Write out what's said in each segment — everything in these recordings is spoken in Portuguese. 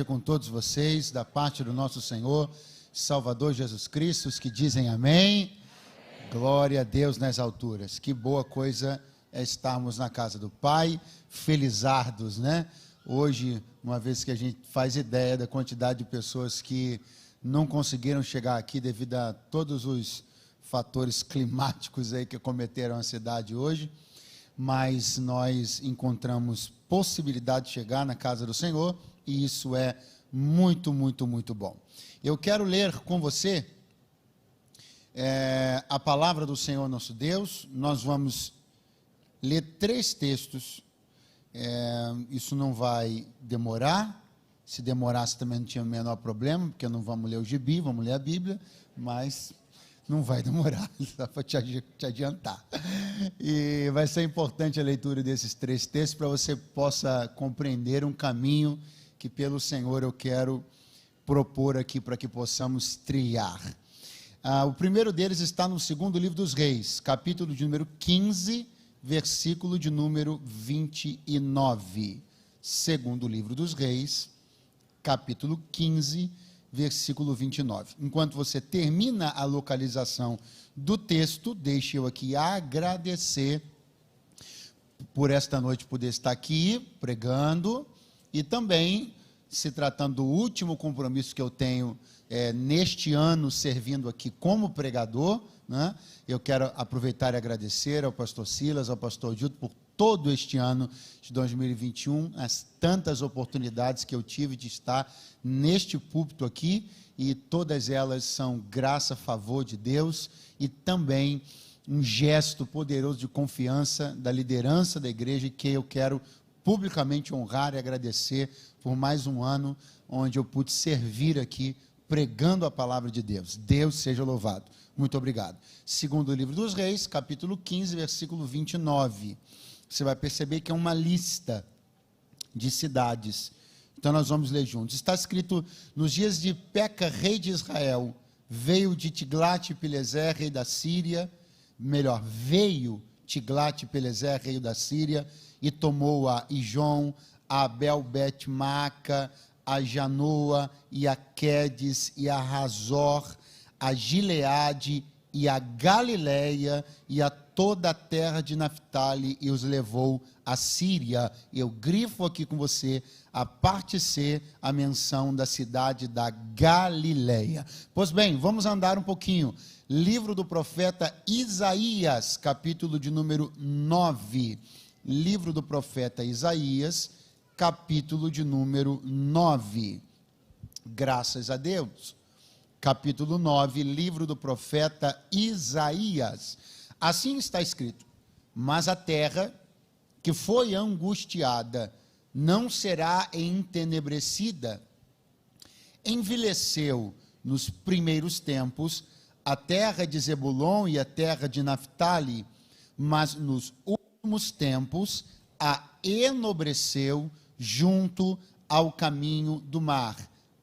Com todos vocês, da parte do nosso Senhor, Salvador Jesus Cristo, os que dizem amém. Glória a Deus nas alturas. Que boa coisa é estarmos na casa do Pai, felizardos, né? Hoje, uma vez que a gente faz ideia da quantidade de pessoas que não conseguiram chegar aqui devido a todos os fatores climáticos aí que acometeram a cidade hoje, mas nós encontramos possibilidade de chegar na casa do Senhor, e isso é muito, muito, muito bom. Eu quero ler com você a palavra do Senhor nosso Deus. Nós vamos ler 3 textos, isso não vai demorar. Se demorasse também não tinha o menor problema, porque não vamos ler o gibi, vamos ler a Bíblia, mas não vai demorar, só para te adiantar. E vai ser importante a leitura desses 3 textos para você possa compreender um caminho que pelo Senhor eu quero propor aqui para que possamos trilhar. O primeiro deles está no segundo livro dos Reis, capítulo de número 15, versículo de número 29. Segundo livro dos Reis, capítulo 15, versículo 29. Enquanto você termina a localização do texto, deixe eu aqui agradecer por esta noite poder estar aqui pregando, e também, se tratando do último compromisso que eu tenho neste ano, servindo aqui como pregador, né? Eu quero aproveitar e agradecer ao pastor Silas, ao pastor Gildo, por todo este ano de 2021, as tantas oportunidades que eu tive de estar neste púlpito aqui, e todas elas são graça, favor de Deus, e também um gesto poderoso de confiança da liderança da igreja, que eu quero publicamente honrar e agradecer por mais um ano onde eu pude servir aqui pregando a palavra de Deus. Deus seja louvado. Muito obrigado. Segundo livro dos Reis, capítulo 15, versículo 29. Você vai perceber que é uma lista de cidades. Então nós vamos ler juntos. Está escrito: nos dias de Peca, rei de Israel, veio de Tiglat-Pileser, rei da Síria, veio Tiglat-Pileser, rei da Síria, e tomou a Ijon, a Abel-Bet-Maaca, a Janoa, e a Quedes, e a Razor, a Gileade, e a Galileia, e a toda a terra de Naftali, e os levou à Síria. Eu grifo aqui com você a parte C, a menção da cidade da Galileia. Pois bem, vamos andar um pouquinho. Livro do profeta Isaías, capítulo de número 9. Livro do profeta Isaías, capítulo de número 9. Graças a Deus. Capítulo 9, livro do profeta Isaías. Assim está escrito: mas a terra que foi angustiada não será entenebrecida. Envelheceu nos primeiros tempos a terra de Zebulon e a terra de Naftali, mas nos últimos tempos a enobreceu junto ao caminho do mar,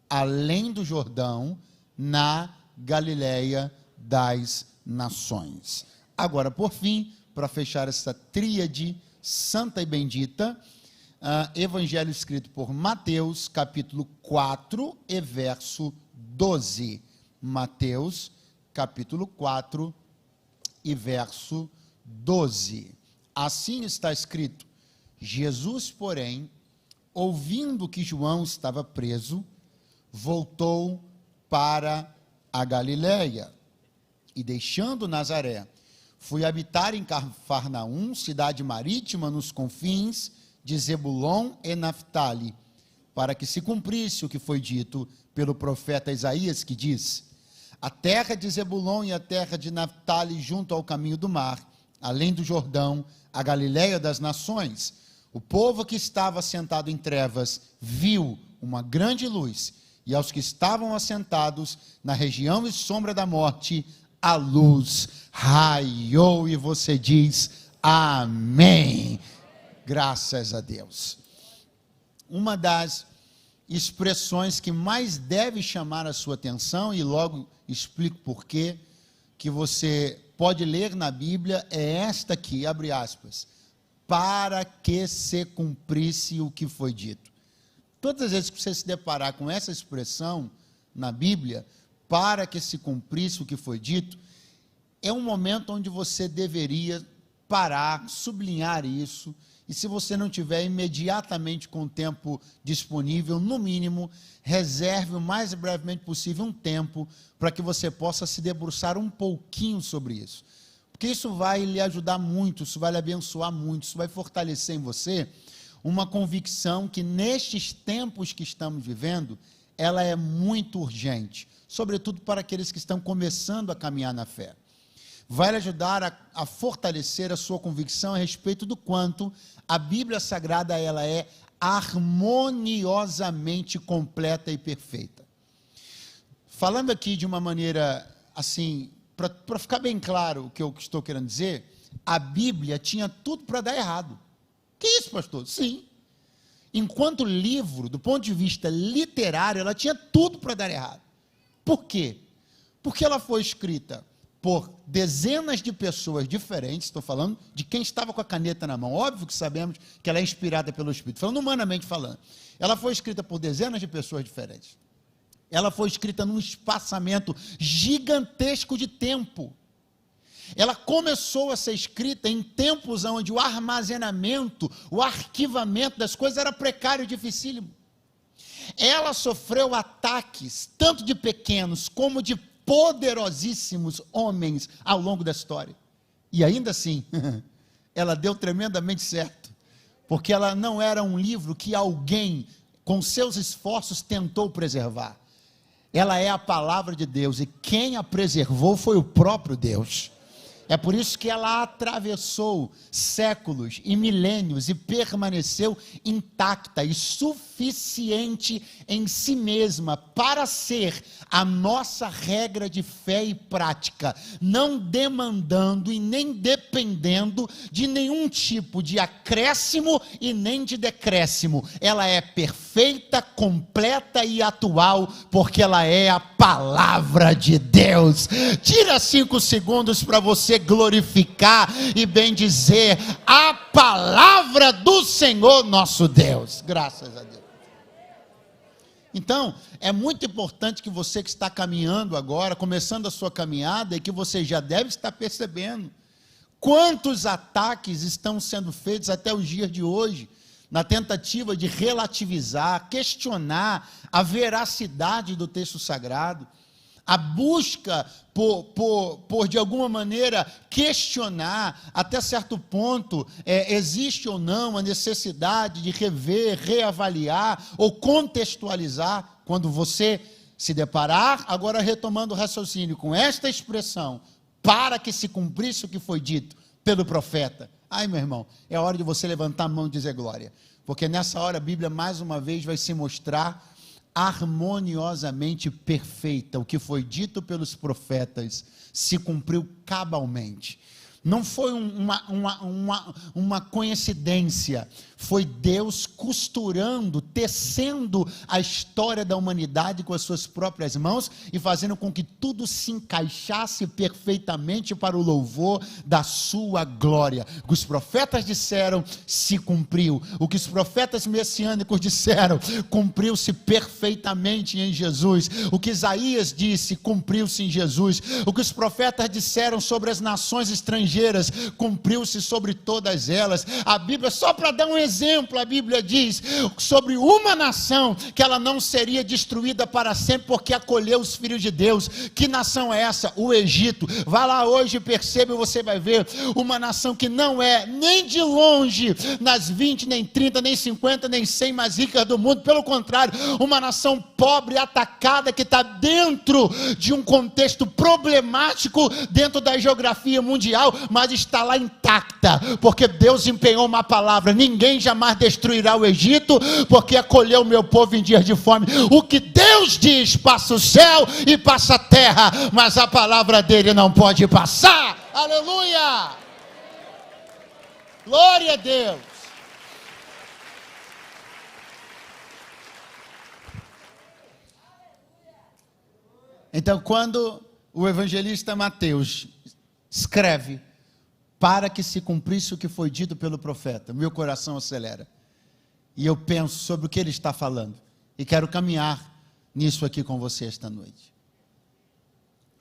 além do Jordão, na Galileia das nações. Agora, por fim, para fechar essa tríade santa e bendita, evangelho escrito por Mateus, capítulo 4 e verso 12. Mateus, capítulo 4 e verso 12. Assim está escrito: Jesus, porém, ouvindo que João estava preso, voltou para a Galileia, e deixando Nazaré, foi habitar em Cafarnaum, cidade marítima nos confins de Zebulon e Naftali, para que se cumprisse o que foi dito pelo profeta Isaías, que diz: a terra de Zebulon e a terra de Naftali junto ao caminho do mar, além do Jordão, a Galileia das nações. O povo que estava assentado em trevas viu uma grande luz, e aos que estavam assentados na região e sombra da morte, a luz raiou. E você diz amém. Graças a Deus. Uma das expressões que mais deve chamar a sua atenção, e logo explico por quê, que você pode ler na Bíblia, é esta aqui, abre aspas: para que se cumprisse o que foi dito. Todas as vezes que você se deparar com essa expressão na Bíblia, para que se cumprisse o que foi dito, é um momento onde você deveria parar, sublinhar isso, e se você não tiver imediatamente com o tempo disponível, no mínimo, reserve o mais brevemente possível um tempo para que você possa se debruçar um pouquinho sobre isso. Porque isso vai lhe ajudar muito, isso vai lhe abençoar muito, isso vai fortalecer em você uma convicção que nestes tempos que estamos vivendo, ela é muito urgente, sobretudo para aqueles que estão começando a caminhar na fé. Vai lhe ajudar a fortalecer a sua convicção a respeito do quanto a Bíblia Sagrada ela é harmoniosamente completa e perfeita. Falando aqui de uma maneira assim, para ficar bem claro o que eu estou querendo dizer, a Bíblia tinha tudo para dar errado. Que isso, pastor? Sim. Enquanto livro, do ponto de vista literário, ela tinha tudo para dar errado. Por quê? Porque ela foi escrita por dezenas de pessoas diferentes, estou falando de quem estava com a caneta na mão. Óbvio que sabemos que ela é inspirada pelo Espírito, falando humanamente falando. Ela foi escrita por dezenas de pessoas diferentes. Ela foi escrita num espaçamento gigantesco de tempo. Ela começou a ser escrita em tempos onde o armazenamento, o arquivamento das coisas era precário e dificílimo. Ela sofreu ataques, tanto de pequenos como de poderosíssimos homens ao longo da história. E ainda assim, ela deu tremendamente certo, porque ela não era um livro que alguém, com seus esforços, tentou preservar. Ela é a palavra de Deus, e quem a preservou foi o próprio Deus. É por isso que ela atravessou séculos e milênios e permaneceu intacta e suficiente em si mesma para ser a nossa regra de fé e prática, não demandando e nem dependendo de nenhum tipo de acréscimo e nem de decréscimo. Ela é perfeita, completa e atual, porque ela é a palavra de Deus. Tira 5 segundos para você glorificar e bendizer a palavra do Senhor nosso Deus. Graças a Deus. Então, é muito importante que você que está caminhando agora, começando a sua caminhada, e que você já deve estar percebendo quantos ataques estão sendo feitos até os dias de hoje, na tentativa de relativizar, questionar a veracidade do texto sagrado, a busca por de alguma maneira questionar até certo ponto, existe ou não a necessidade de rever, reavaliar ou contextualizar. Quando você se deparar, agora retomando o raciocínio com esta expressão, para que se cumprisse o que foi dito pelo profeta. Ai, meu irmão, é hora de você levantar a mão e dizer glória, porque nessa hora a Bíblia mais uma vez vai se mostrar harmoniosamente perfeita. O que foi dito pelos profetas se cumpriu cabalmente. Não foi uma coincidência, foi Deus costurando, tecendo a história da humanidade com as suas próprias mãos e fazendo com que tudo se encaixasse perfeitamente para o louvor da sua glória. O que os profetas disseram se cumpriu, o que os profetas messiânicos disseram cumpriu-se perfeitamente em Jesus, o que Isaías disse cumpriu-se em Jesus, o que os profetas disseram sobre as nações estrangeiras cumpriu-se sobre todas elas. A Bíblia, só para dar um exemplo, a Bíblia diz sobre uma nação que ela não seria destruída para sempre porque acolheu os filhos de Deus. Que nação é essa? O Egito. Vá lá hoje e perceba, você vai ver uma nação que não é nem de longe nas 20, nem 30, nem 50, nem 100 mais ricas do mundo. Pelo contrário, uma nação pobre, atacada, que está dentro de um contexto problemático dentro da geografia mundial, mas está lá intacta, porque Deus empenhou uma palavra: ninguém jamais destruirá o Egito, porque acolheu o meu povo em dias de fome. O que Deus diz, passa o céu e passa a terra, mas a palavra dele não pode passar. Aleluia! Glória a Deus! Então, quando o evangelista Mateus escreve para que se cumprisse o que foi dito pelo profeta, meu coração acelera. e eu penso sobre o que ele está falando. E quero caminhar nisso aqui com você esta noite.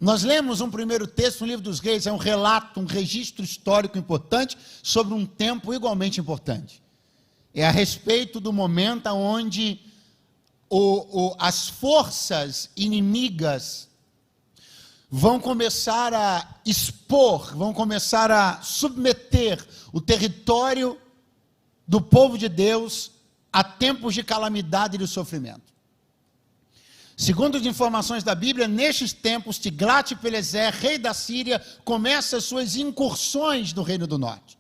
Nós lemos um primeiro texto no livro dos Reis, é um relato, um registro histórico importante sobre um tempo igualmente importante. É a respeito do momento onde as forças inimigas vão começar a expor, vão começar a submeter o território do povo de Deus a tempos de calamidade e de sofrimento. Segundo as informações da Bíblia, nestes tempos, Tiglat-Pileser, rei da Síria, começa as suas incursões no Reino do Norte.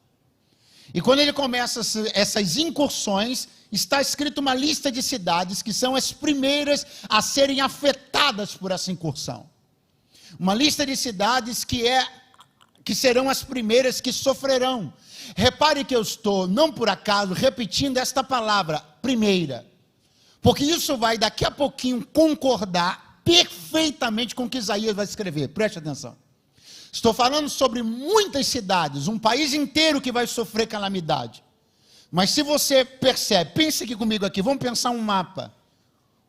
E quando ele começa essas incursões, está escrito uma lista de cidades que são as primeiras a serem afetadas por essa incursão. Uma lista de cidades que serão as primeiras que sofrerão. Repare que eu estou, não por acaso, repetindo esta palavra, primeira. Porque isso vai daqui a pouquinho concordar perfeitamente com o que Isaías vai escrever. Preste atenção. Estou falando sobre muitas cidades, um país inteiro que vai sofrer calamidade. Mas se você percebe, pense aqui comigo aqui, vamos pensar um mapa.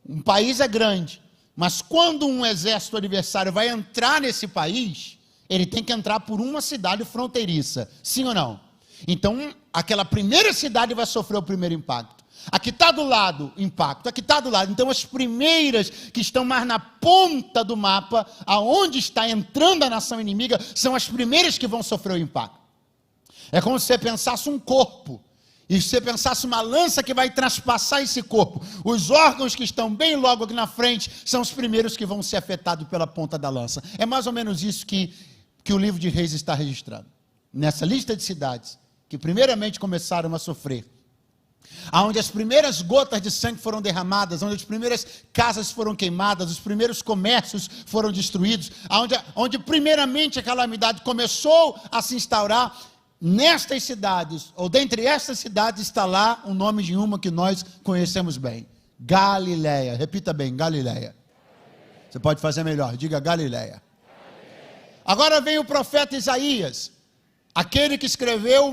Um país é grande, mas quando um exército adversário vai entrar nesse país, ele tem que entrar por uma cidade fronteiriça. Sim ou não? Então, aquela primeira cidade vai sofrer o primeiro impacto. Aqui está do lado, impacto. Aqui está do lado. Então, as primeiras que estão mais na ponta do mapa, aonde está entrando a nação inimiga, são as primeiras que vão sofrer o impacto. É como se você pensasse um corpo. E se você pensasse uma lança que vai traspassar esse corpo. Os órgãos que estão bem logo aqui na frente são os primeiros que vão ser afetados pela ponta da lança. É mais ou menos isso que o livro de Reis está registrando. Nessa lista de cidades que primeiramente começaram a sofrer, onde as primeiras gotas de sangue foram derramadas, onde as primeiras casas foram queimadas, os primeiros comércios foram destruídos, onde primeiramente a calamidade começou a se instaurar. Nestas cidades, ou dentre estas cidades, está lá o nome de uma que nós conhecemos bem: Galileia. Repita bem, Galileia. Você pode fazer melhor, diga Galileia. Agora vem o profeta Isaías, aquele que escreveu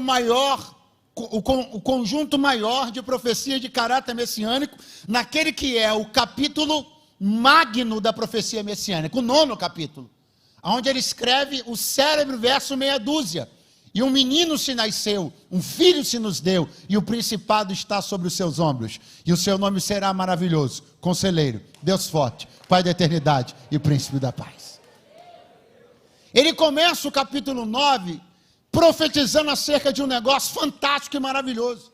o conjunto maior de profecias de caráter messiânico, naquele que é o capítulo magno da profecia messiânica, o 9º capítulo, onde ele escreve o célebre verso meia dúzia. E um menino se nasceu, um filho se nos deu, e o principado está sobre os seus ombros. E o seu nome será maravilhoso, Conselheiro, Deus forte, Pai da eternidade e Príncipe da paz. Ele começa o capítulo 9 profetizando acerca de um negócio fantástico e maravilhoso.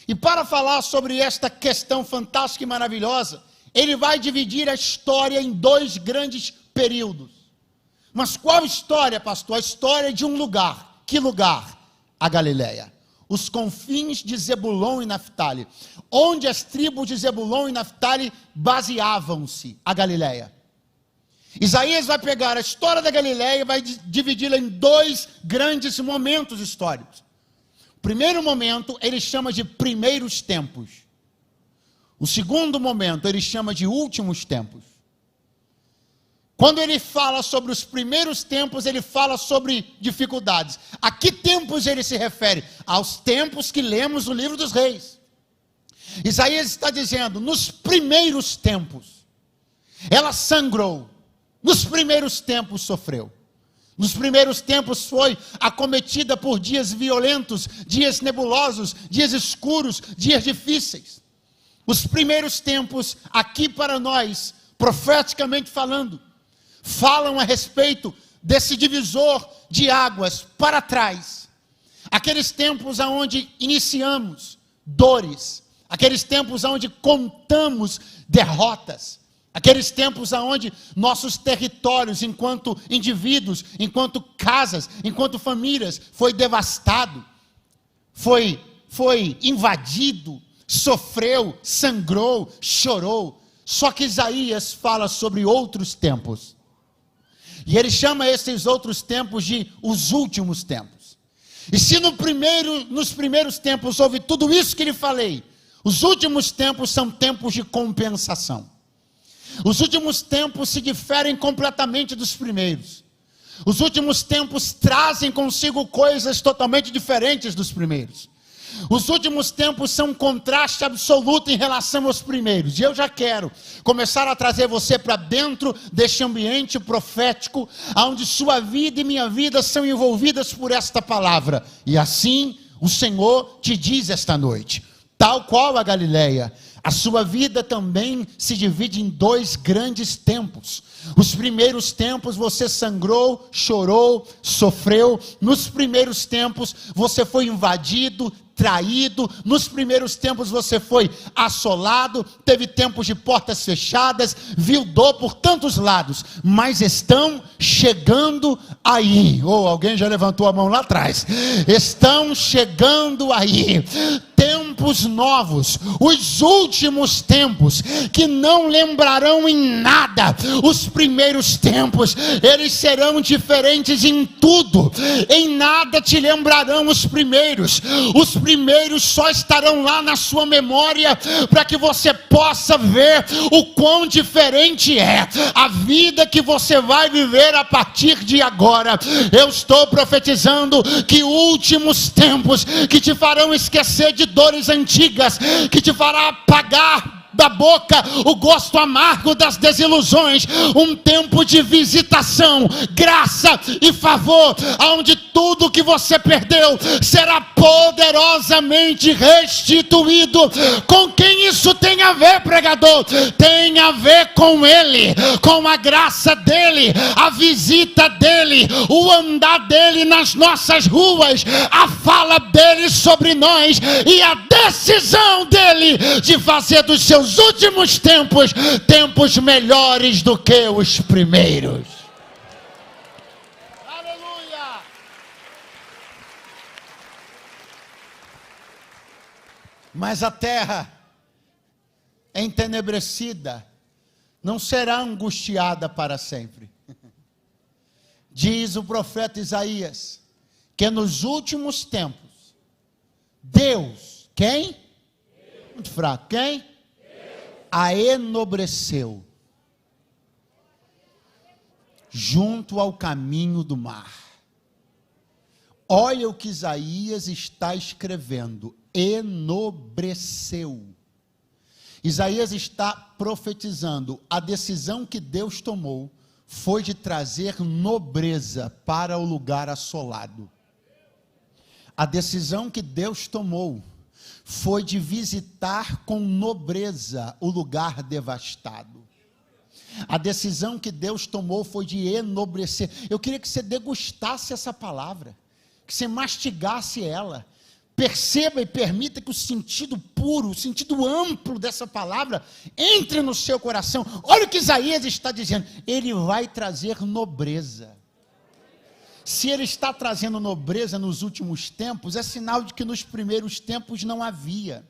E para falar sobre esta questão fantástica e maravilhosa, ele vai dividir a história em 2 grandes períodos. Mas qual história, pastor? A história de um lugar. Que lugar? A Galileia. Os confins de Zebulon e Naftali. Onde as tribos de Zebulon e Naftali baseavam-se. A Galileia. Isaías vai pegar a história da Galileia e vai dividi-la em 2 grandes momentos históricos. O primeiro momento ele chama de primeiros tempos. O segundo momento ele chama de últimos tempos. Quando ele fala sobre os primeiros tempos, ele fala sobre dificuldades. A que tempos ele se refere? Aos tempos que lemos no livro dos Reis. Isaías está dizendo, nos primeiros tempos, ela sangrou. Nos primeiros tempos sofreu. Nos primeiros tempos foi acometida por dias violentos, dias nebulosos, dias escuros, dias difíceis. Os primeiros tempos, aqui para nós, profeticamente falando, falam a respeito desse divisor de águas para trás. Aqueles tempos onde iniciamos dores, aqueles tempos onde contamos derrotas, aqueles tempos onde nossos territórios, enquanto indivíduos, enquanto casas, enquanto famílias, foi devastado, foi invadido, sofreu, sangrou, chorou. Só que Isaías fala sobre outros tempos. E ele chama esses outros tempos de os últimos tempos. E se nos primeiros tempos houve tudo isso que lhe falei, os últimos tempos são tempos de compensação. Os últimos tempos se diferem completamente dos primeiros. Os últimos tempos trazem consigo coisas totalmente diferentes dos primeiros. Os últimos tempos são um contraste absoluto em relação aos primeiros. E eu já quero começar a trazer você para dentro deste ambiente profético, onde sua vida e minha vida são envolvidas por esta palavra. E assim o Senhor te diz esta noite: tal qual a Galileia, a sua vida também se divide em dois grandes tempos. Os primeiros tempos você sangrou, chorou, sofreu. Nos primeiros tempos você foi invadido, traído. Nos primeiros tempos você foi assolado, teve tempos de portas fechadas, viu dor por tantos lados, mas estão chegando aí. Ou alguém já levantou a mão lá atrás. Estão chegando aí tempos novos, os últimos tempos, que não lembrarão em nada os primeiros tempos. Eles serão diferentes em tudo, em nada te lembrarão os primeiros. Os primeiros só estarão lá na sua memória, para que você possa ver o quão diferente é a vida que você vai viver a partir de agora. Eu estou profetizando que últimos tempos que te farão esquecer de dores antigas, que te fará apagar da boca o gosto amargo das desilusões, um tempo de visitação, graça e favor, onde tudo que você perdeu será poderosamente restituído. Com quem isso tem a ver, pregador? Tem a ver com Ele, com a graça dEle, a visita dEle, o andar dEle nas nossas ruas, a fala dEle sobre nós e a decisão dEle de fazer dos seus últimos tempos, tempos melhores do que os primeiros. Aleluia! Mas a terra entenebrecida não será angustiada para sempre. Diz o profeta Isaías que nos últimos tempos, Deus, quem? Muito fraco, quem? A enobreceu junto ao caminho do mar. Olha o que Isaías está escrevendo: enobreceu. Isaías está profetizando: a decisão que Deus tomou foi de trazer nobreza para o lugar assolado. A decisão que Deus tomou foi de visitar com nobreza o lugar devastado. A decisão que Deus tomou foi de enobrecer. Eu queria que você degustasse essa palavra, que você mastigasse ela. Perceba e permita que o sentido puro, o sentido amplo dessa palavra entre no seu coração. Olha o que Isaías está dizendo: ele vai trazer nobreza. Se ele está trazendo nobreza nos últimos tempos, é sinal de que nos primeiros tempos não havia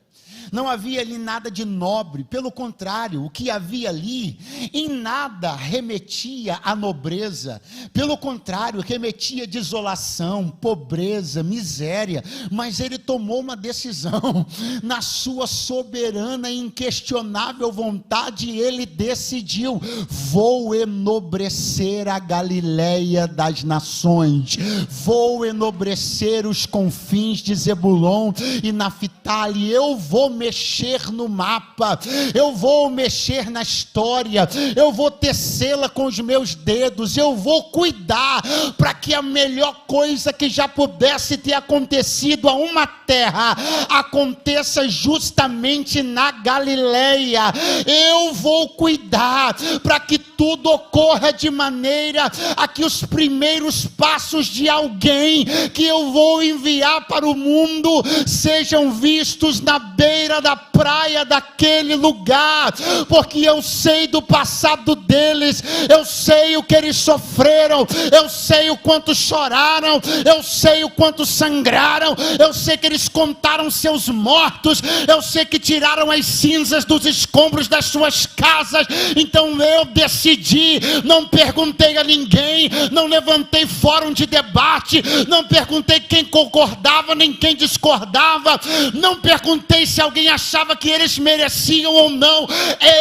ali nada de nobre. Pelo contrário, o que havia ali em nada remetia à nobreza. Pelo contrário, remetia à desolação, pobreza, miséria. Mas ele tomou uma decisão. Na sua soberana e inquestionável vontade, ele decidiu: vou enobrecer a Galileia das nações, vou enobrecer os confins de Zebulon e Naftali. Eu vou mexer no mapa, eu vou mexer na história, eu vou tecê-la com os meus dedos, eu vou cuidar para que a melhor coisa que já pudesse ter acontecido a uma terra aconteça justamente na Galileia. Eu vou cuidar para que tudo ocorra de maneira a que os primeiros passos de alguém que eu vou enviar para o mundo sejam vistos na beira da praia daquele lugar, porque eu sei do passado deles, eu sei o que eles sofreram, eu sei o quanto choraram, eu sei o quanto sangraram, eu sei que eles contaram seus mortos, eu sei que tiraram as cinzas dos escombros das suas casas. Então eu decidi, não perguntei a ninguém, não levantei fórum de debate, não perguntei quem concordava nem quem discordava, não perguntei se alguém achava que eles mereciam ou não.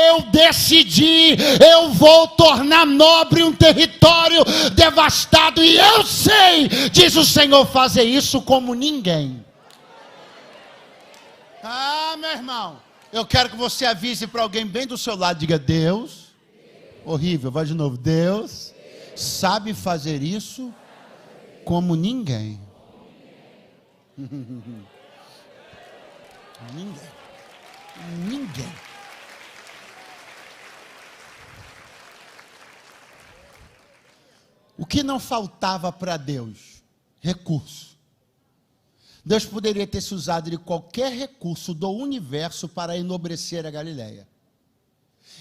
Eu decidi, eu vou tornar nobre um território devastado, e eu sei, diz o Senhor, fazer isso como ninguém. Ah, meu irmão, eu quero que você avise para alguém bem do seu lado, diga: Deus, horrível, vai de novo, Deus sabe fazer isso como ninguém. Ninguém. O que não faltava para Deus? Recurso. Deus poderia ter se usado de qualquer recurso do universo para enobrecer a Galileia.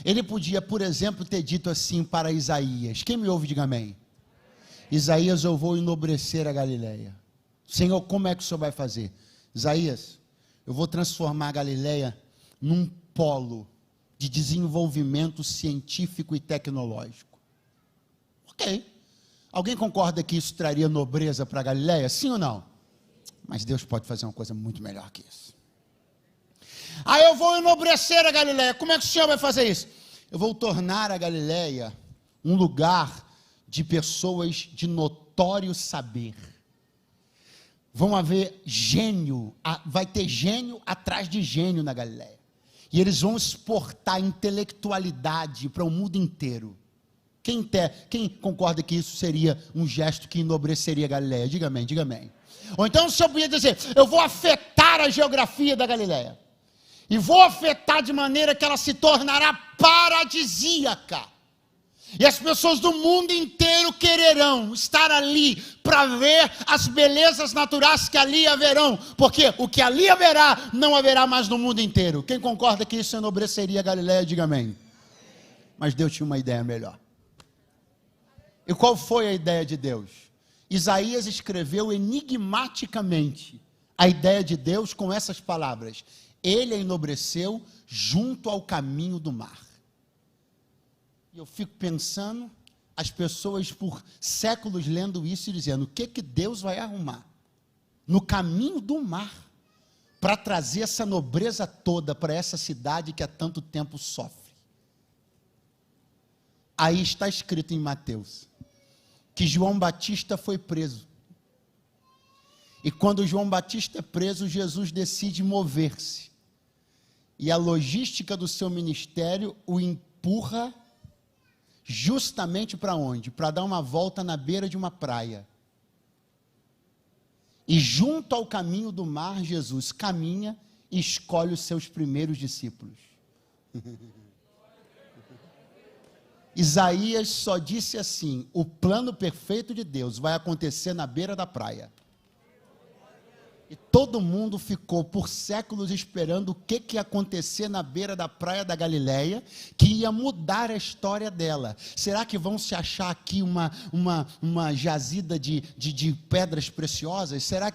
Ele podia, por exemplo, ter dito assim para Isaías. Quem me ouve, diga amém. Isaías, eu vou enobrecer a Galileia. Senhor, como é que o Senhor vai fazer? Isaías, eu vou transformar a Galileia num polo de desenvolvimento científico e tecnológico. Ok. Alguém concorda que isso traria nobreza para a Galileia? Sim ou não? Mas Deus pode fazer uma coisa muito melhor que isso. Aí eu vou enobrecer a Galileia. Como é que o Senhor vai fazer isso? Eu vou tornar a Galileia um lugar de pessoas de notório saber. Vão haver gênio, vai ter gênio atrás de gênio na Galileia. E eles vão exportar intelectualidade para o mundo inteiro. Quem concorda que isso seria um gesto que enobreceria a Galileia? Diga amém, diga amém. Ou então o Senhor podia dizer: eu vou afetar a geografia da Galileia. E vou afetar de maneira que ela se tornará paradisíaca. E as pessoas do mundo inteiro quererão estar ali para ver as belezas naturais que ali haverão. Porque o que ali haverá, não haverá mais no mundo inteiro. Quem concorda que isso enobreceria a Galileia, diga amém. Mas Deus tinha uma ideia melhor. E qual foi a ideia de Deus? Isaías escreveu enigmaticamente a ideia de Deus com essas palavras: ele a enobreceu junto ao caminho do mar. E eu fico pensando, as pessoas por séculos lendo isso e dizendo: o que Deus vai arrumar no caminho do mar para trazer essa nobreza toda para essa cidade que há tanto tempo sofre? Aí está escrito em Mateus que João Batista foi preso. E quando João Batista é preso, Jesus decide mover-se. E a logística do seu ministério o empurra justamente para onde? Para dar uma volta na beira de uma praia. E junto ao caminho do mar, Jesus caminha e escolhe os seus primeiros discípulos. Isaías só disse assim: o plano perfeito de Deus vai acontecer na beira da praia. E todo mundo ficou por séculos esperando o que ia acontecer na beira da praia da Galileia, que ia mudar a história dela. Será que vão se achar aqui uma jazida de pedras preciosas? Será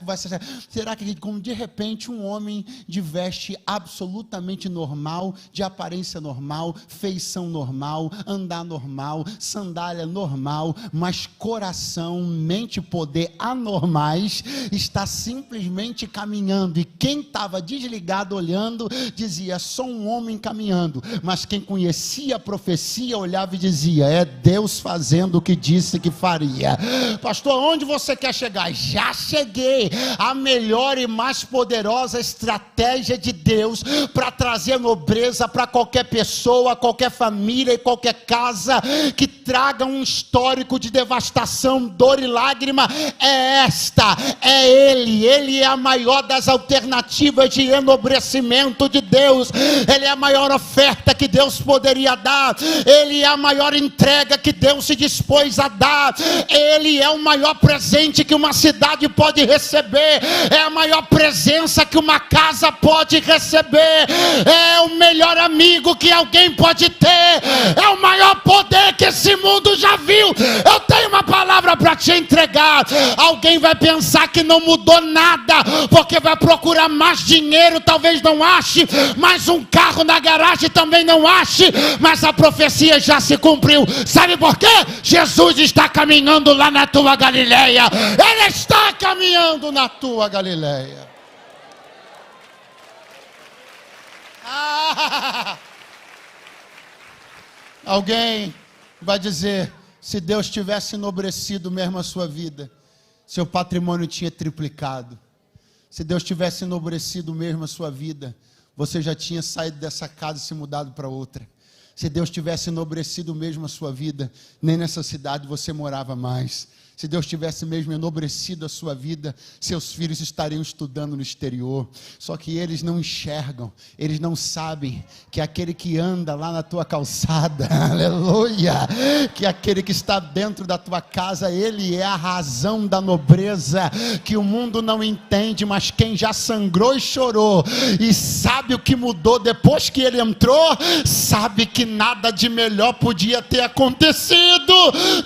que como de repente um homem de veste absolutamente normal, de aparência normal, feição normal, andar normal, sandália normal, mas coração, mente e poder anormais, está simplesmente caminhando, e quem estava desligado olhando dizia: só um homem caminhando. Mas quem conhecia a profecia olhava e dizia: é Deus fazendo o que disse que faria. Pastor, onde você quer chegar? Já cheguei. A melhor e mais poderosa estratégia de Deus para trazer nobreza para qualquer pessoa, qualquer família e qualquer casa que traga um histórico de devastação, dor e lágrima é esta: é Ele é a maior das alternativas de enobrecimento de Deus. Ele é a maior oferta que Deus poderia dar. Ele é a maior entrega que Deus se dispôs a dar. Ele é o maior presente que uma cidade pode receber. É a maior presença que uma casa pode receber. É o melhor amigo que alguém pode ter. É o maior poder que esse mundo já viu. Eu tenho uma palavra para te entregar. Alguém vai pensar que não mudou nada, porque vai procurar mais dinheiro, talvez não ache, mais um carro na garagem também não ache, mas a profecia já se cumpriu. Sabe por quê? Jesus está caminhando lá na tua Galileia. Ele está caminhando na tua Galileia. Alguém vai dizer: se Deus tivesse enobrecido mesmo a sua vida, seu patrimônio tinha triplicado. Se Deus tivesse enobrecido mesmo a sua vida, você já tinha saído dessa casa e se mudado para outra. Se Deus tivesse enobrecido mesmo a sua vida, nem nessa cidade você morava mais. Se Deus tivesse mesmo enobrecido a sua vida, seus filhos estariam estudando no exterior. Só que eles não enxergam, eles não sabem que aquele que anda lá na tua calçada, aleluia, que aquele que está dentro da tua casa, ele é a razão da nobreza, que o mundo não entende, mas quem já sangrou e chorou, e sabe o que mudou depois que ele entrou, sabe que nada de melhor podia ter acontecido,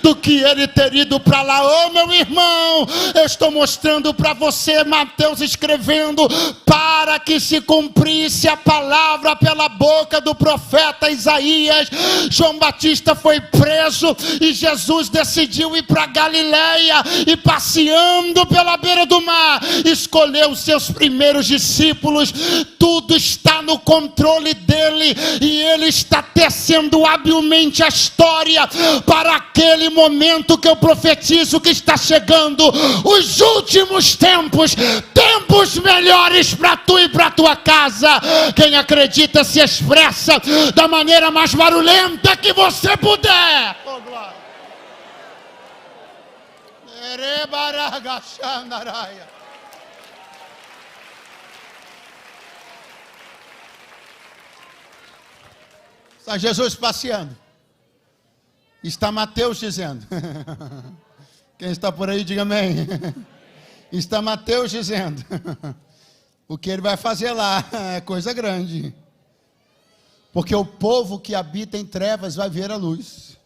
do que ele ter ido para lá. Ô meu irmão, eu estou mostrando para você, Mateus escrevendo, para que se cumprisse a palavra pela boca do profeta Isaías. João Batista foi preso e Jesus decidiu ir para Galileia, e passeando pela beira do mar, escolheu os seus primeiros discípulos. Tudo está no controle dele, e ele está tecendo habilmente a história para aquele momento que eu profetizo que está chegando, os últimos tempos, tempos melhores para tu e para tua casa. Quem acredita se expressa da maneira mais barulhenta que você puder. Oh, glória. Está Jesus passeando. Está Mateus dizendo. Quem está por aí, diga amém. Está Mateus dizendo. O que ele vai fazer lá é coisa grande. Porque o povo que habita em trevas vai ver a luz.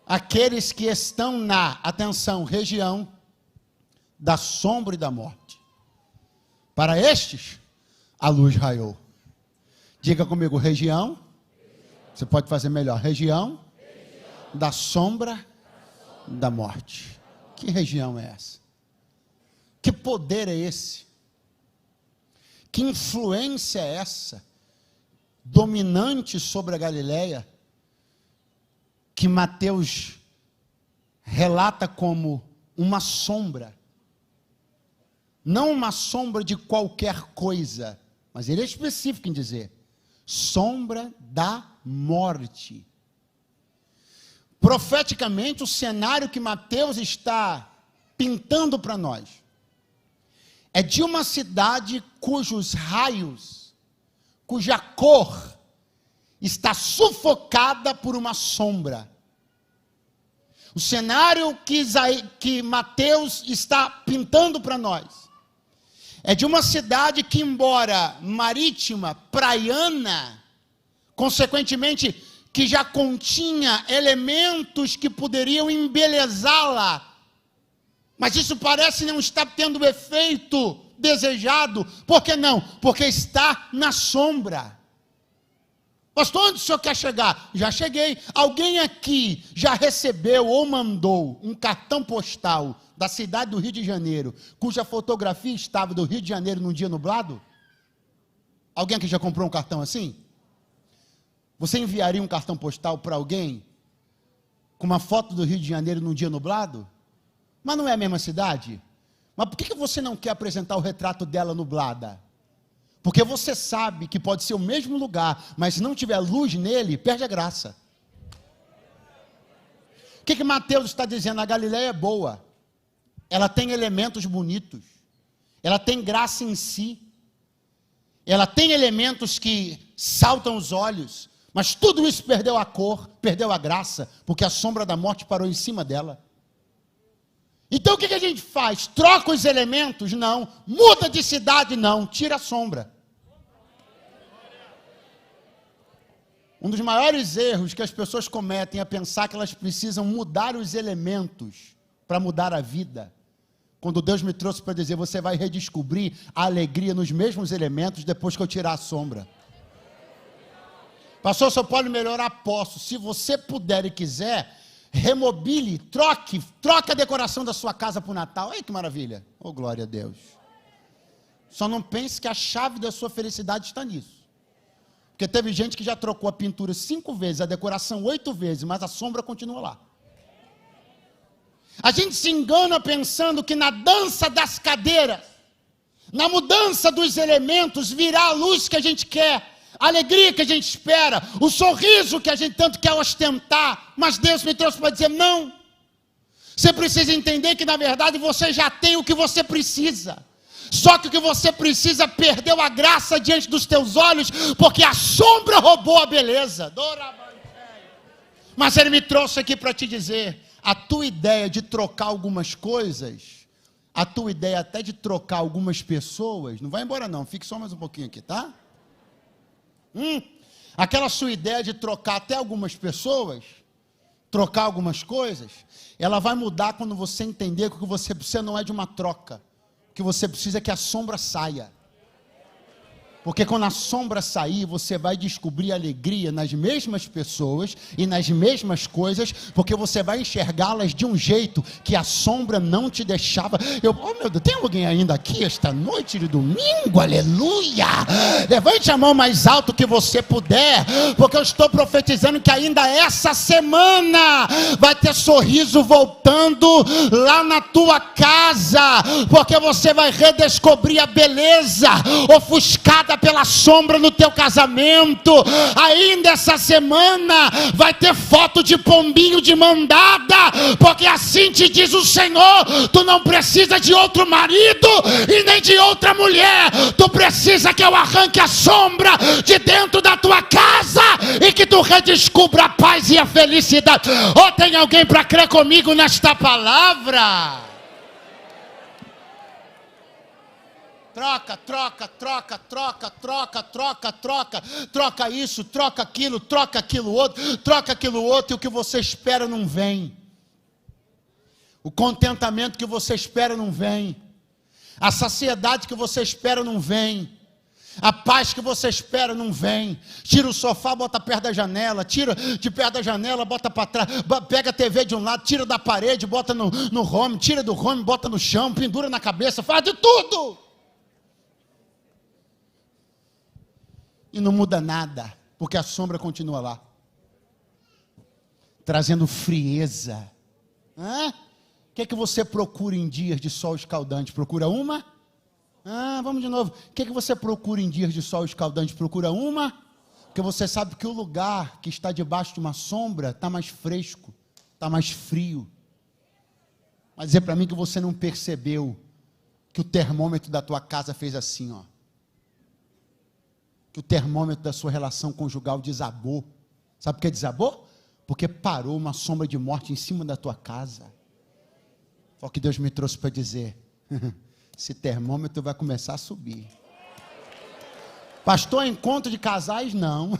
Aqueles que estão na, atenção, região da sombra e da morte. Para estes, a luz raiou. Diga comigo, região. Você pode fazer melhor. Região da sombra da morte. Que região é essa? Que poder é esse? Que influência é essa? Dominante sobre a Galileia, que Mateus relata como uma sombra. Não uma sombra de qualquer coisa, mas ele é específico em dizer, sombra da morte. Profeticamente, o cenário que Mateus está pintando para nós é de uma cidade cujos raios, cuja cor está sufocada por uma sombra. O cenário que Mateus está pintando para nós é de uma cidade que, embora marítima, praiana, consequentemente, que já continha elementos que poderiam embelezá-la, mas isso parece não estar tendo o efeito desejado. Por que não? Porque está na sombra. Pastor, onde o senhor quer chegar? Já cheguei. Alguém aqui já recebeu ou mandou um cartão postal da cidade do Rio de Janeiro, cuja fotografia estava do Rio de Janeiro num dia nublado? Alguém aqui já comprou um cartão assim? Você enviaria um cartão postal para alguém com uma foto do Rio de Janeiro num dia nublado? Mas não é a mesma cidade? Mas por que você não quer apresentar o retrato dela nublada? Porque você sabe que pode ser o mesmo lugar, mas se não tiver luz nele, perde a graça. O que Mateus está dizendo? A Galileia é boa. Ela tem elementos bonitos. Ela tem graça em si. Ela tem elementos que saltam os olhos. Mas tudo isso perdeu a cor, perdeu a graça, porque a sombra da morte parou em cima dela. Então o que a gente faz? Troca os elementos? Não. Muda de cidade? Não. Tira a sombra. Um dos maiores erros que as pessoas cometem é pensar que elas precisam mudar os elementos para mudar a vida. Quando Deus me trouxe para dizer, você vai redescobrir a alegria nos mesmos elementos depois que eu tirar a sombra. Pastor, só pode melhorar? Posso. Se você puder e quiser, remobile, troque a decoração da sua casa para o Natal. Olha que maravilha. Oh, glória a Deus. Só não pense que a chave da sua felicidade está nisso. Porque teve gente que já trocou a pintura 5 vezes, a decoração 8 vezes, mas a sombra continua lá. A gente se engana pensando que na dança das cadeiras, na mudança dos elementos, virá a luz que a gente quer, a alegria que a gente espera, o sorriso que a gente tanto quer ostentar. Mas Deus me trouxe para dizer, não. Você precisa entender que na verdade você já tem o que você precisa. Só que o que você precisa perdeu a graça diante dos teus olhos, porque a sombra roubou a beleza. Mas Ele me trouxe aqui para te dizer, a tua ideia de trocar algumas coisas, a tua ideia até de trocar algumas pessoas, não vai embora não, fique só mais um pouquinho aqui, tá? Aquela sua ideia de trocar até algumas pessoas, trocar algumas coisas, ela vai mudar quando você entender que o que você precisa não é de uma troca, o que você precisa é que a sombra saia. Porque quando a sombra sair, você vai descobrir alegria nas mesmas pessoas e nas mesmas coisas, porque você vai enxergá-las de um jeito que a sombra não te deixava. Oh meu Deus, tem alguém ainda aqui esta noite de domingo? Aleluia! Levante a mão mais alto que você puder, porque eu estou profetizando que ainda essa semana vai ter sorriso voltando lá na tua casa, porque você vai redescobrir a beleza ofuscada pela sombra no teu casamento. Ainda essa semana vai ter foto de pombinho de mandada, porque assim te diz o Senhor, tu não precisa de outro marido e nem de outra mulher, tu precisa que eu arranque a sombra de dentro da tua casa e que tu redescubra a paz e a felicidade. Ou tem alguém para crer comigo nesta palavra? Troca isso, troca aquilo outro, e o que você espera não vem. O contentamento que você espera não vem. A saciedade que você espera não vem. A paz que você espera não vem. Tira o sofá, bota perto da janela. Tira de perto da janela, bota para trás. Pega a TV de um lado, tira da parede, bota no home. Tira do home, bota no chão, pendura na cabeça, faz de tudo. E não muda nada, porque a sombra continua lá, trazendo frieza. O que é que você procura em dias de sol escaldante? Procura uma? Vamos de novo. O que é que você procura em dias de sol escaldante? Procura uma? Porque você sabe que o lugar que está debaixo de uma sombra está mais fresco, está mais frio. Mas dizer para mim que você não percebeu que o termômetro da tua casa fez assim, ó. Que o termômetro da sua relação conjugal desabou. Sabe por que desabou? Porque parou uma sombra de morte em cima da tua casa. Só que Deus me trouxe para dizer, esse termômetro vai começar a subir. Pastor, encontro de casais? Não.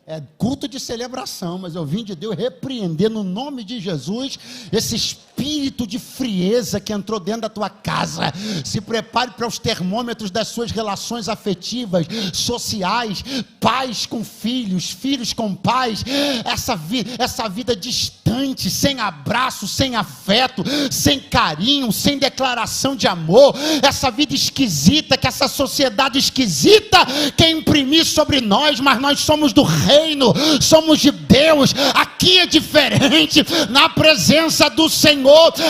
É culto de celebração, mas eu vim de Deus repreender no nome de Jesus esse espírito de frieza que entrou dentro da tua casa. Se prepare para os termômetros das suas relações afetivas, sociais, pais com filhos, filhos com pais, essa vida distante, sem abraço, sem afeto, sem carinho, sem declaração de amor, essa vida esquisita, que essa sociedade esquisita quer imprimir sobre nós, mas nós somos do reino, somos de Deus. Aqui é diferente. Na presença do Senhor,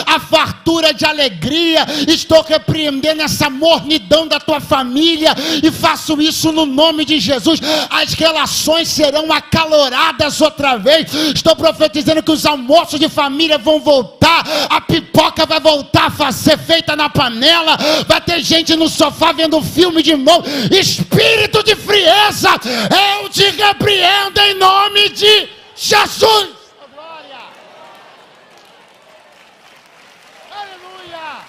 a fartura de alegria. Estou repreendendo essa mornidão da tua família e faço isso no nome de Jesus. As relações serão acaloradas outra vez. Estou profetizando que os almoços de família vão voltar, a pipoca vai voltar a ser feita na panela, vai ter gente no sofá vendo filme de novo. Espírito de frieza, eu te repreendo em nome de Jesus. Glória. Aleluia.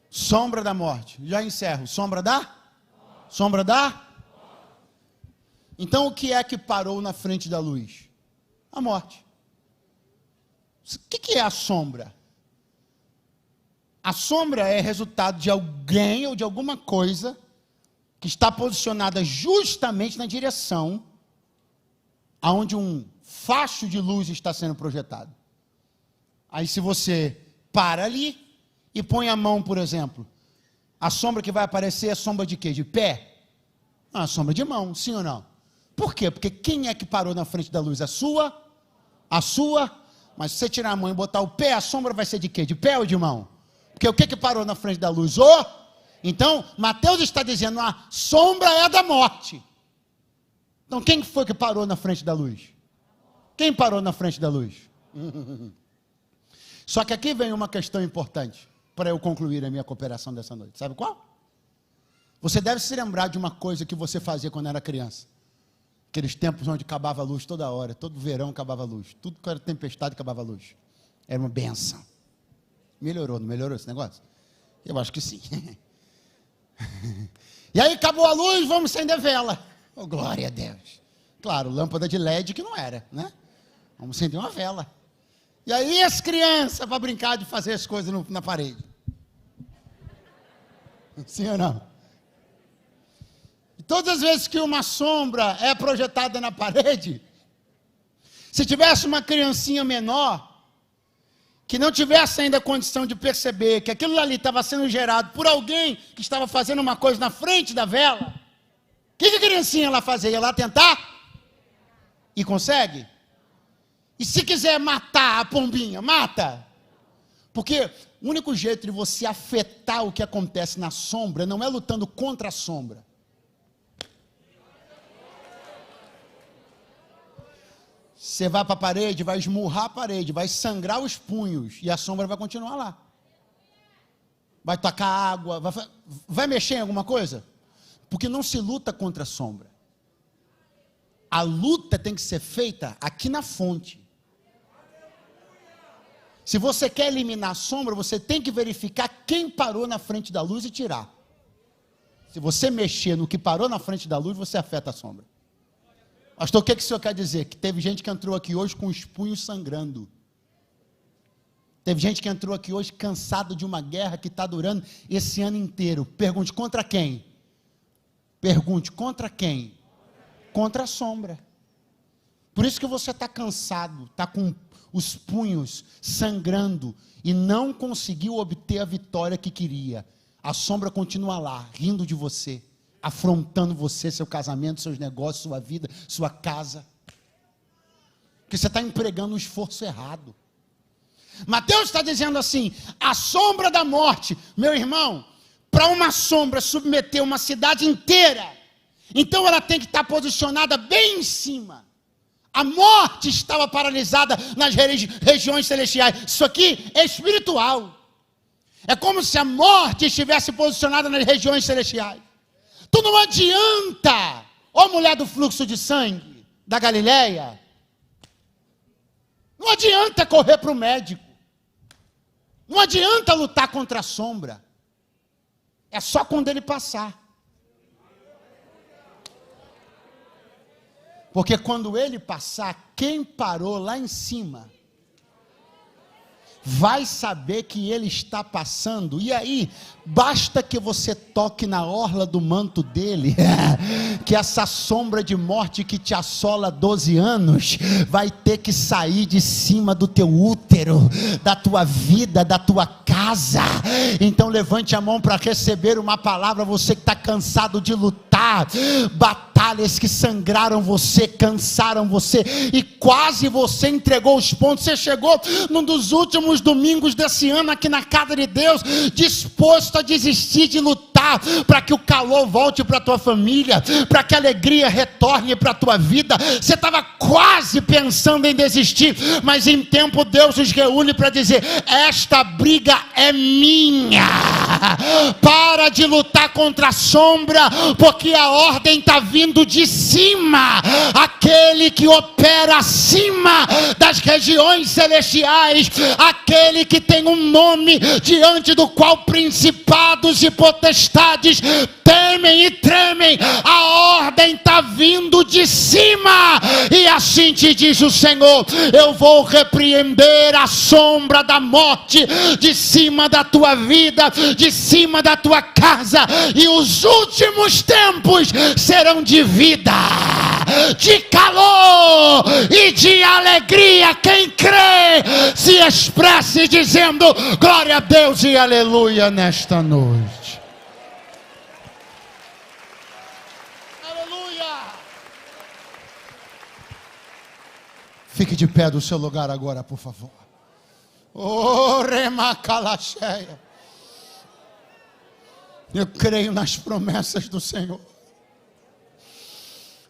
Sombra da morte. Já encerro. Sombra da? Sombra da? Então o que é que parou na frente da luz? A morte. O que é a sombra? A sombra é resultado de alguém ou de alguma coisa que está posicionada justamente na direção aonde um facho de luz está sendo projetado. Aí se você para ali e põe a mão, por exemplo, a sombra que vai aparecer é sombra de quê? De pé? A sombra de mão, sim ou não? Por quê? Porque quem é que parou na frente da luz? A sua? Mas se você tirar a mão e botar o pé, a sombra vai ser de quê? De pé ou de mão? Porque o que parou na frente da luz? Então, Mateus está dizendo, a sombra é da morte. Então, quem foi que parou na frente da luz? Quem parou na frente da luz? Só que aqui vem uma questão importante, para eu concluir a minha cooperação dessa noite. Sabe qual? Você deve se lembrar de uma coisa que você fazia quando era criança. Aqueles tempos onde acabava a luz toda hora, todo verão acabava a luz, tudo que era tempestade acabava a luz. Era uma benção. Melhorou, não melhorou esse negócio? Eu acho que sim. E aí acabou a luz, vamos acender vela. Oh, glória a Deus. Claro, lâmpada de LED que não era, né? Vamos acender uma vela. E aí as crianças para brincar de fazer as coisas na parede. Sim ou não? E todas as vezes que uma sombra é projetada na parede, se tivesse uma criancinha menor, que não tivesse ainda condição de perceber que aquilo ali estava sendo gerado por alguém que estava fazendo uma coisa na frente da vela, o que a criancinha lá fazia? Ia lá tentar? E consegue? E se quiser matar a pombinha, mata. Porque o único jeito de você afetar o que acontece na sombra não é lutando contra a sombra. Você vai para a parede, vai esmurrar a parede, vai sangrar os punhos e a sombra vai continuar lá. Vai tacar água, vai mexer em alguma coisa? Porque não se luta contra a sombra. A luta tem que ser feita aqui na fonte. Se você quer eliminar a sombra, você tem que verificar quem parou na frente da luz e tirar. Se você mexer no que parou na frente da luz, você afeta a sombra. Pastor, o que o senhor quer dizer? Que teve gente que entrou aqui hoje com os punhos sangrando. Teve gente que entrou aqui hoje cansado de uma guerra que está durando esse ano inteiro. Pergunte, contra quem? Pergunte, contra quem? Contra a sombra. Por isso que você está cansado, está com os punhos sangrando e não conseguiu obter a vitória que queria. A sombra continua lá, rindo de você, afrontando você, seu casamento, seus negócios, sua vida, sua casa. Porque você está empregando um esforço errado. Mateus está dizendo assim, a sombra da morte, meu irmão, para uma sombra submeter uma cidade inteira, então ela tem que estar posicionada bem em cima. A morte estava paralisada nas regiões celestiais. Isso aqui é espiritual. É como se a morte estivesse posicionada nas regiões celestiais. Tu não adianta, ó mulher do fluxo de sangue da Galileia, não adianta correr para o médico. Não adianta lutar contra a sombra. É só quando ele passar. Porque quando ele passar, quem parou lá em cima vai saber que ele está passando. E aí, basta que você toque na orla do manto dele, que essa sombra de morte que te assola há 12 anos, vai ter que sair de cima do teu útero, da tua vida, da tua casa. Então levante a mão para receber uma palavra, você que está cansado de lutar, batalhas que sangraram você, cansaram você, e quase você entregou os pontos. Você chegou num dos últimos domingos desse ano aqui na casa de Deus, disposto a desistir de lutar, para que o calor volte para a tua família, para que a alegria retorne para a tua vida. Você estava quase pensando em desistir, mas em tempo Deus nos reúne para dizer, esta briga é minha. Para de lutar contra a sombra, porque a ordem está vindo de cima. Aquele que opera acima das regiões celestiais, aquele que tem um nome diante do qual principados e potestades temem e tremem, a ordem está vindo de cima. E assim te diz o Senhor, eu vou repreender a sombra da morte de cima da tua vida, de cima da tua casa, e os últimos tempos serão de vida, de calor e de alegria. Quem crê, se expresse dizendo glória a Deus e aleluia nesta noite. Aleluia. Fique de pé do seu lugar agora, por favor. Oh, remacalacheia. Eu creio nas promessas do Senhor.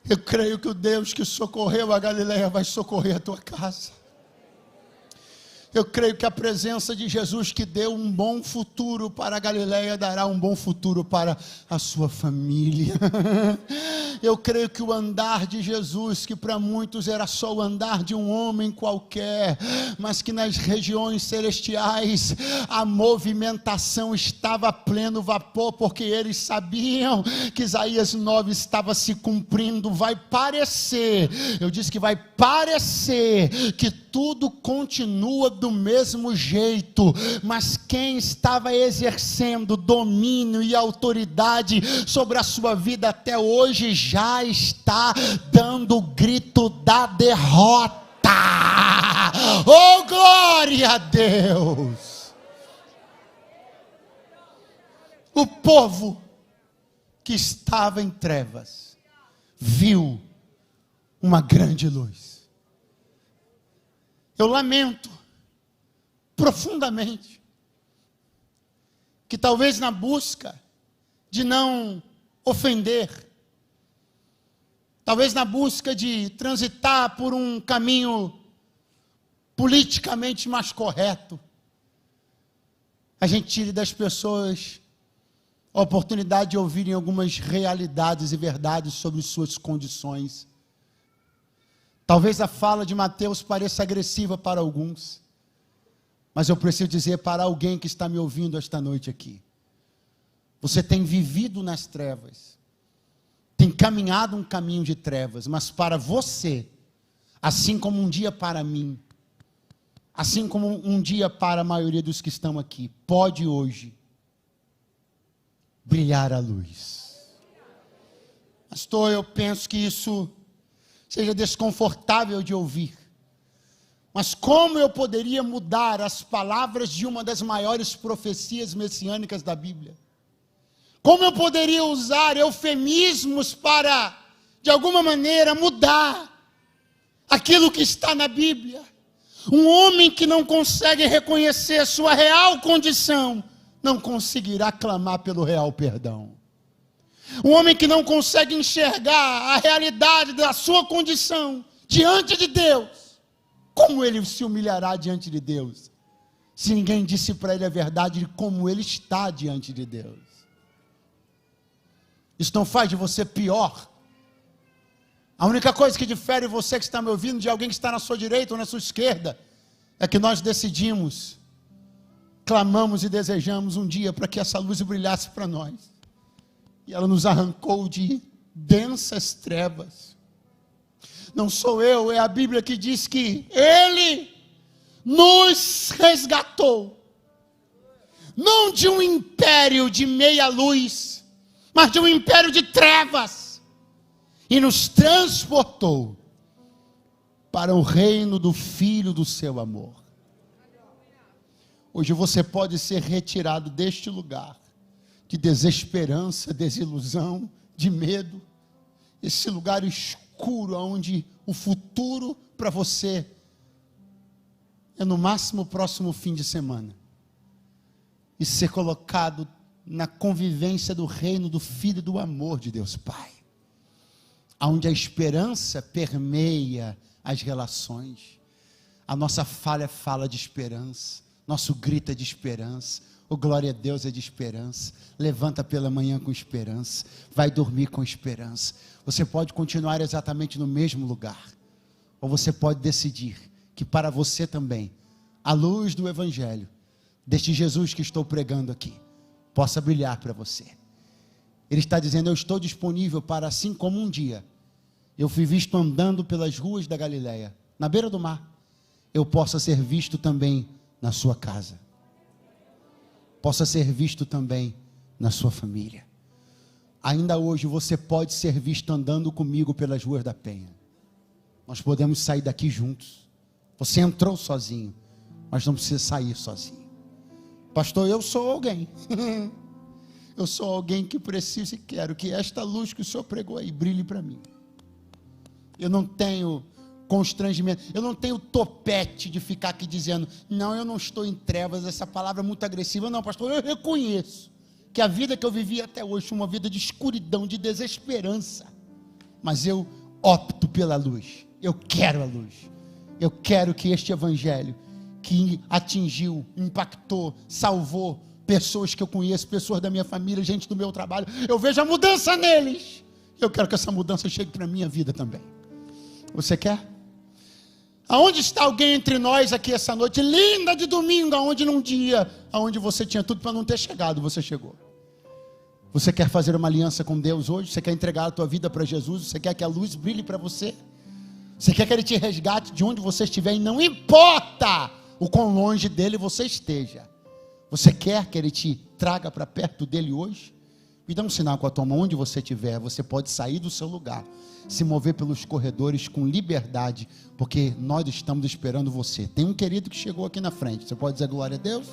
Eu creio que o Deus que socorreu a Galileia vai socorrer a tua casa. Eu creio que a presença de Jesus, que deu um bom futuro para a Galileia, dará um bom futuro para a sua família. Eu creio que o andar de Jesus, que para muitos era só o andar de um homem qualquer, mas que nas regiões celestiais a movimentação estava a pleno vapor, porque eles sabiam que Isaías 9 estava se cumprindo. Vai parecer, eu disse que vai parecer que tudo continua do mesmo jeito, mas quem estava exercendo domínio e autoridade sobre a sua vida até hoje já está dando o grito da derrota. Oh, glória a Deus! O povo que estava em trevas viu uma grande luz. Eu lamento profundamente que talvez na busca de não ofender, talvez na busca de transitar por um caminho politicamente mais correto, a gente tire das pessoas a oportunidade de ouvirem algumas realidades e verdades sobre suas condições. Talvez a fala de Mateus pareça agressiva para alguns, mas eu preciso dizer para alguém que está me ouvindo esta noite aqui: você tem vivido nas trevas, tem caminhado um caminho de trevas, mas para você, assim como um dia para mim, assim como um dia para a maioria dos que estão aqui, pode hoje brilhar a luz. Pastor, eu penso que isso seja desconfortável de ouvir, mas como eu poderia mudar as palavras de uma das maiores profecias messiânicas da Bíblia? Como eu poderia usar eufemismos para, de alguma maneira, mudar aquilo que está na Bíblia? Um homem que não consegue reconhecer sua real condição, não conseguirá clamar pelo real perdão. Um homem que não consegue enxergar a realidade da sua condição diante de Deus, como ele se humilhará diante de Deus, se ninguém disse para ele a verdade de como ele está diante de Deus? Isso não faz de você pior. A única coisa que difere você que está me ouvindo de alguém que está na sua direita ou na sua esquerda, é que nós decidimos, clamamos e desejamos um dia para que essa luz brilhasse para nós. E ela nos arrancou de densas trevas. Não sou eu, é a Bíblia que diz que Ele nos resgatou, não de um império de meia luz, mas de um império de trevas, e nos transportou para o reino do Filho do seu amor. Hoje você pode ser retirado deste lugar de desesperança, desilusão, de medo, esse lugar escuro onde o futuro para você é no máximo o próximo fim de semana, e ser colocado na convivência do reino do Filho do amor de Deus Pai, onde a esperança permeia as relações. A nossa fala é fala de esperança, nosso grito é de esperança, o glória a Deus é de esperança. Levanta pela manhã com esperança, vai dormir com esperança. Você pode continuar exatamente no mesmo lugar, ou você pode decidir que para você também, a luz do Evangelho, deste Jesus que estou pregando aqui, possa brilhar para você. Ele está dizendo: eu estou disponível para, assim como um dia eu fui visto andando pelas ruas da Galileia, na beira do mar, eu possa ser visto também na sua casa, possa ser visto também na sua família. Ainda hoje você pode ser visto andando comigo pelas ruas da Penha. Nós podemos sair daqui juntos. Você entrou sozinho, mas não precisa sair sozinho. Pastor, eu sou alguém. Eu sou alguém que precisa e quero que esta luz que o Senhor pregou aí brilhe para mim. Eu não tenho constrangimento. Eu não tenho topete de ficar aqui dizendo, não, eu não estou em trevas, essa palavra é muito agressiva. Não, pastor, eu reconheço que a vida que eu vivi até hoje foi uma vida de escuridão, de desesperança. Mas eu opto pela luz. Eu quero a luz. Eu quero que este evangelho, que atingiu, impactou, salvou pessoas que eu conheço, pessoas da minha família, gente do meu trabalho, eu vejo a mudança neles. Eu quero que essa mudança chegue para a minha vida também. Você quer? Aonde está alguém entre nós aqui essa noite linda de domingo, aonde num dia, aonde você tinha tudo para não ter chegado, você chegou? Você quer fazer uma aliança com Deus hoje? Você quer entregar a tua vida para Jesus? Você quer que a luz brilhe para você? Você quer que Ele te resgate de onde você estiver? E não importa o quão longe dEle você esteja. Você quer que Ele te traga para perto dEle hoje? Me dá um sinal com a tua mão, onde você estiver. Você pode sair do seu lugar, se mover pelos corredores com liberdade, porque nós estamos esperando você. Tem um querido que chegou aqui na frente. Você pode dizer glória a Deus?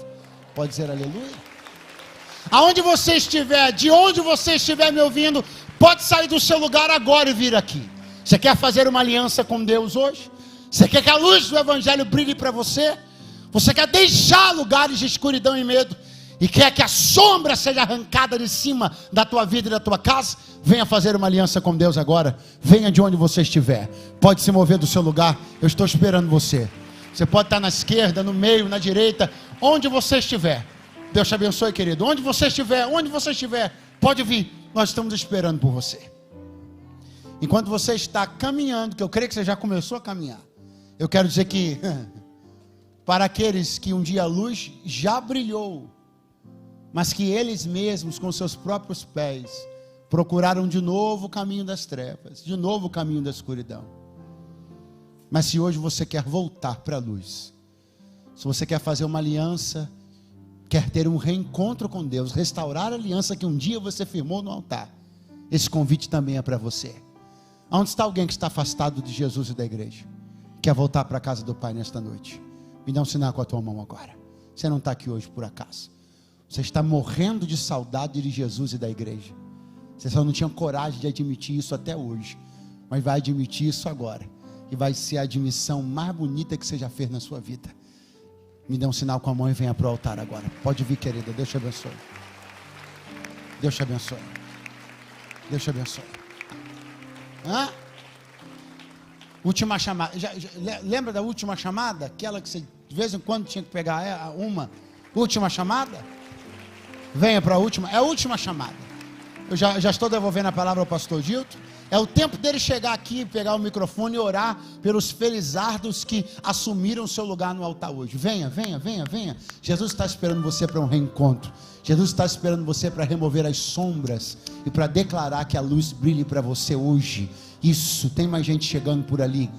Pode dizer aleluia? Aonde você estiver, de onde você estiver me ouvindo, pode sair do seu lugar agora e vir aqui. Você quer fazer uma aliança com Deus hoje? Você quer que a luz do evangelho brilhe para você? Você quer deixar lugares de escuridão e medo? E quer que a sombra seja arrancada de cima da tua vida e da tua casa? Venha fazer uma aliança com Deus agora. Venha de onde você estiver. Pode se mover do seu lugar. Eu estou esperando você. Você pode estar na esquerda, no meio, na direita, onde você estiver. Deus te abençoe, querido. Onde você estiver, pode vir. Nós estamos esperando por você. Enquanto você está caminhando, que eu creio que você já começou a caminhar, eu quero dizer que para aqueles que um dia a luz já brilhou, mas que eles mesmos, com seus próprios pés, procuraram de novo o caminho das trevas, de novo o caminho da escuridão. Mas se hoje você quer voltar para a luz, se você quer fazer uma aliança, quer ter um reencontro com Deus, restaurar a aliança que um dia você firmou no altar, esse convite também é para você. Onde está alguém que está afastado de Jesus e da igreja? Quer voltar para a casa do Pai nesta noite? Me dá um sinal com a tua mão agora. Você não está aqui hoje por acaso. Você está morrendo de saudade de Jesus e da igreja. Você só não tinha coragem de admitir isso até hoje. Mas vai admitir isso agora. E vai ser a admissão mais bonita que você já fez na sua vida. Me dê um sinal com a mão e venha para o altar agora. Pode vir, querida. Deus te abençoe. Deus te abençoe. Deus te abençoe. Hã? Última chamada. Lembra da última chamada? Aquela que você de vez em quando tinha que pegar uma. Última chamada? Venha para a última. É a última chamada. Eu já estou devolvendo a palavra ao pastor Gilton. É o tempo dele chegar aqui, pegar o microfone e orar pelos felizardos que assumiram o seu lugar no altar hoje. Venha. Jesus está esperando você para um reencontro. Jesus está esperando você para remover as sombras e para declarar que a luz brilhe para você hoje. Isso, tem mais gente chegando por ali.